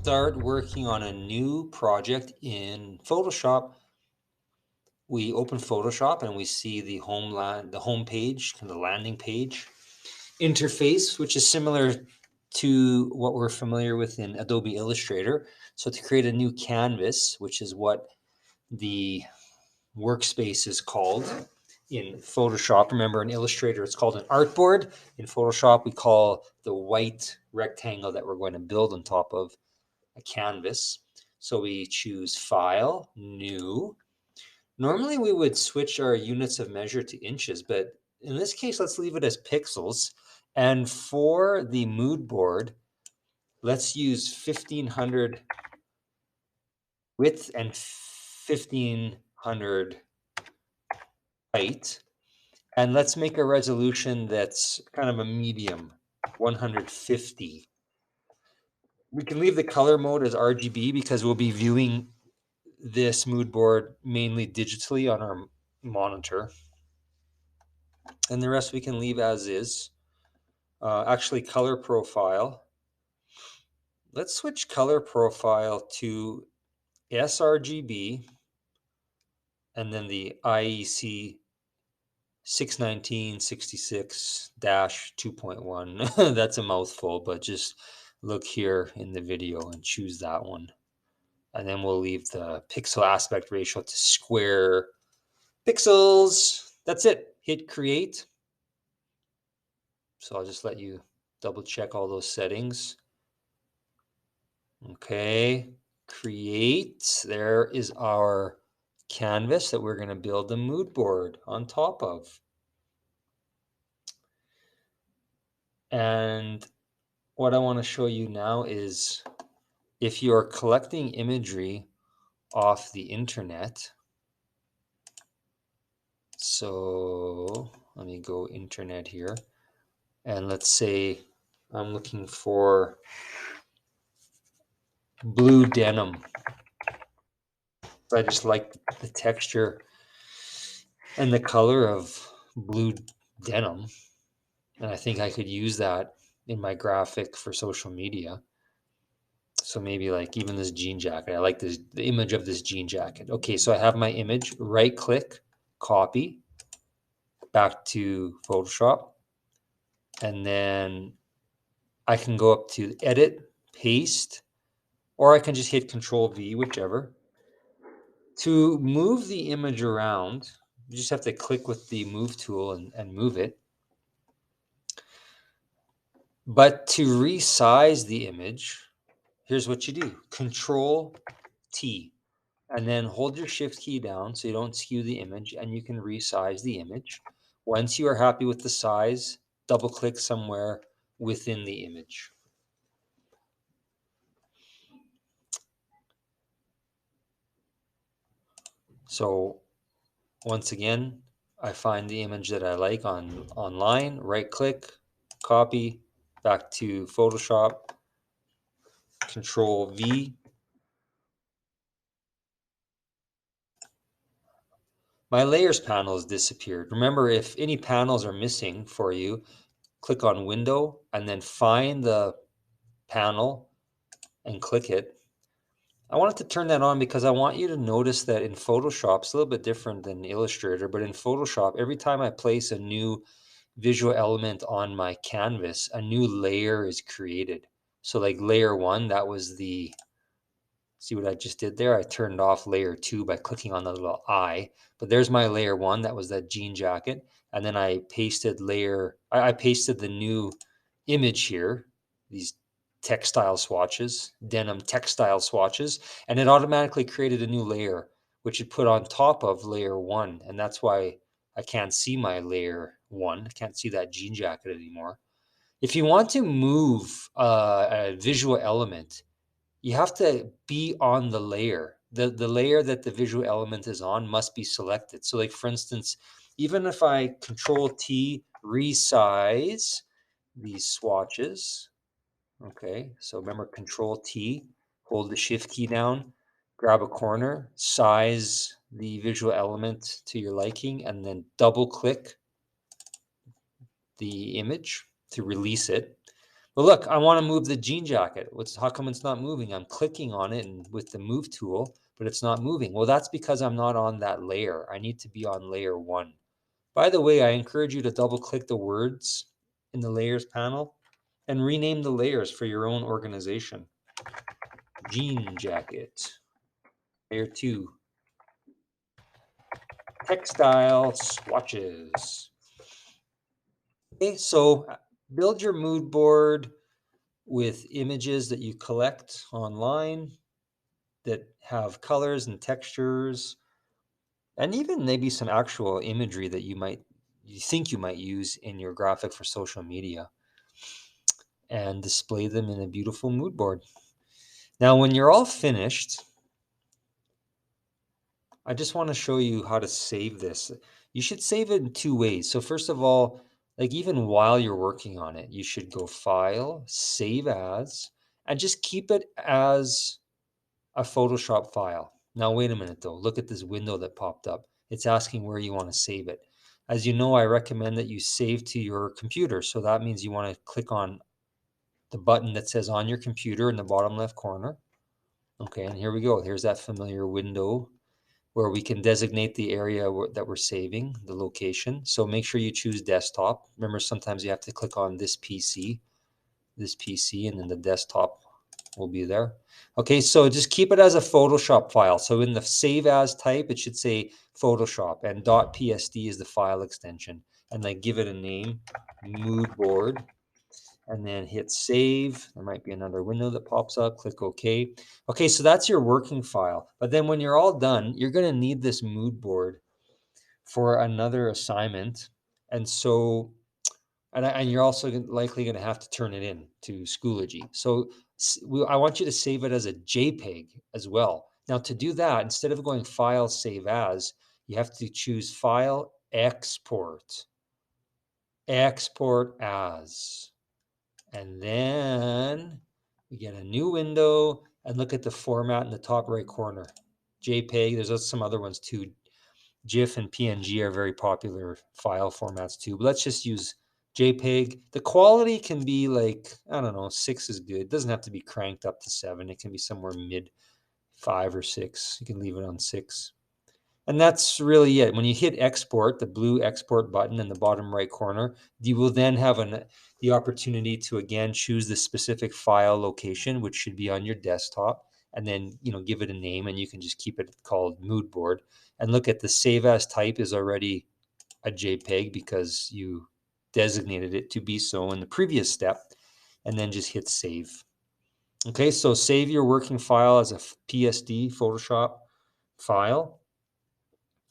start working on a new project in Photoshop, we open Photoshop and we see the home page, the landing page interface, which is similar to what we're familiar with in Adobe Illustrator. So to create a new canvas, which is what the workspace is called in Photoshop. Remember, in Illustrator, it's called an artboard. In Photoshop, we call the white rectangle that we're going to build on top of a canvas. So we choose File, New. Normally, we would switch our units of measure to inches, but in this case, let's leave it as pixels. And for the mood board, let's use 1500 width and 1500 height. And let's make a resolution that's kind of a medium, 150. We can leave the color mode as RGB because we'll be viewing this mood board mainly digitally on our monitor. And the rest we can leave as is. Actually, color profile. Let's switch color profile to sRGB and then the IEC 61966-2.1. That's a mouthful, but just look here in the video and choose that one. And then we'll leave the pixel aspect ratio to square pixels. That's it. Hit create. So I'll just let you double check all those settings. Okay, create. There is our canvas that we're going to build the mood board on top of. And what I want to show you now is if you're collecting imagery off the internet. So let me go internet here. And let's say I'm looking for blue denim. I just like the texture and the color of blue denim. And I think I could use that in my graphic for social media. So maybe like even this jean jacket. I like the image of this jean jacket. Okay, so I have my image, right click, copy, back to Photoshop. And then I can go up to edit, paste, or I can just hit Control V, whichever. To move the image around, you just have to click with the move tool and move it. But to resize the image, here's what you do. Control T, and then hold your shift key down so you don't skew the image, and you can resize the image. Once you are happy with the size, double click somewhere within the image. So once again, I find the image that I like online, right click, copy, back to Photoshop, Control V. My layers panel has disappeared. Remember, if any panels are missing for you, click on Window and then find the panel and click it. I wanted to turn that on because I want you to notice that in Photoshop, it's a little bit different than Illustrator, but in Photoshop, every time I place a new visual element on my canvas, a new layer is created. So like layer 1, that was the, see what I just did there? I turned off layer 2 by clicking on the little eye. But there's my layer 1, that was that jean jacket. And then I pasted I pasted the new image here, these textile swatches, denim textile swatches, and it automatically created a new layer, which it put on top of layer 1. And that's why I can't see my layer 1. I can't see that jean jacket anymore. If you want to move a visual element, you have to be on the layer. The layer that the visual element is on must be selected. So like for instance, even if I Control T, resize these swatches, okay, so remember Control T, hold the Shift key down, grab a corner, size the visual element to your liking, and then double click the image to release it. Well, look, I want to move the jean jacket. How come it's not moving? I'm clicking on it and with the move tool, but it's not moving. Well, that's because I'm not on that layer. I need to be on layer 1. By the way, I encourage you to double click the words in the layers panel and rename the layers for your own organization. Jean jacket, layer 2. Textile swatches. Okay, so build your mood board with images that you collect online that have colors and textures, and even maybe some actual imagery that you think you might use in your graphic for social media, and display them in a beautiful mood board. Now, when you're all finished, I just want to show you how to save this. You should save it in 2 ways. So first of all, like even while you're working on it, you should go File, Save As, and just keep it as a Photoshop file. Now, wait a minute though. Look at this window that popped up. It's asking where you want to save it. As you know, I recommend that you save to your computer. So that means you want to click on the button that says on your computer in the bottom left corner. Okay, and here we go. Here's that familiar window where we can designate the area that we're saving, the location. So make sure you choose desktop. Remember, sometimes you have to click on this PC, and then the desktop will be there. Okay, so just keep it as a Photoshop file. So in the save as type, it should say Photoshop, and .psd is the file extension. And then give it a name, mood board, and then hit save. There might be another window that pops up. Click OK. Okay, so that's your working file. But then when you're all done, you're going to need this mood board for another assignment. And so, and you're also likely going to have to turn it in to Schoology. So I want you to save it as a JPEG as well. Now, to do that, instead of going File, Save As, you have to choose File, Export, Export As. And then we get a new window, and look at the format in the top right corner. JPEG, there's some other ones too. GIF and PNG are very popular file formats too, but let's just use JPEG. The quality can be like, I don't know, 6 is good. It doesn't have to be cranked up to 7. It can be somewhere mid 5 or 6. You can leave it on 6. And that's really it. When you hit export, the blue export button in the bottom right corner, you will then have the opportunity to again choose the specific file location, which should be on your desktop, and then give it a name, and you can just keep it called mood board. And look at the save as type is already a JPEG because you designated it to be so in the previous step, and then just hit save. Okay, so save your working file as a PSD Photoshop file,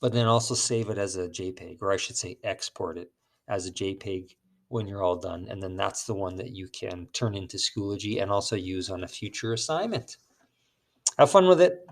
but then also save it as a JPEG, or I should say export it as a JPEG when you're all done. And then that's the one that you can turn into Schoology and also use on a future assignment. Have fun with it.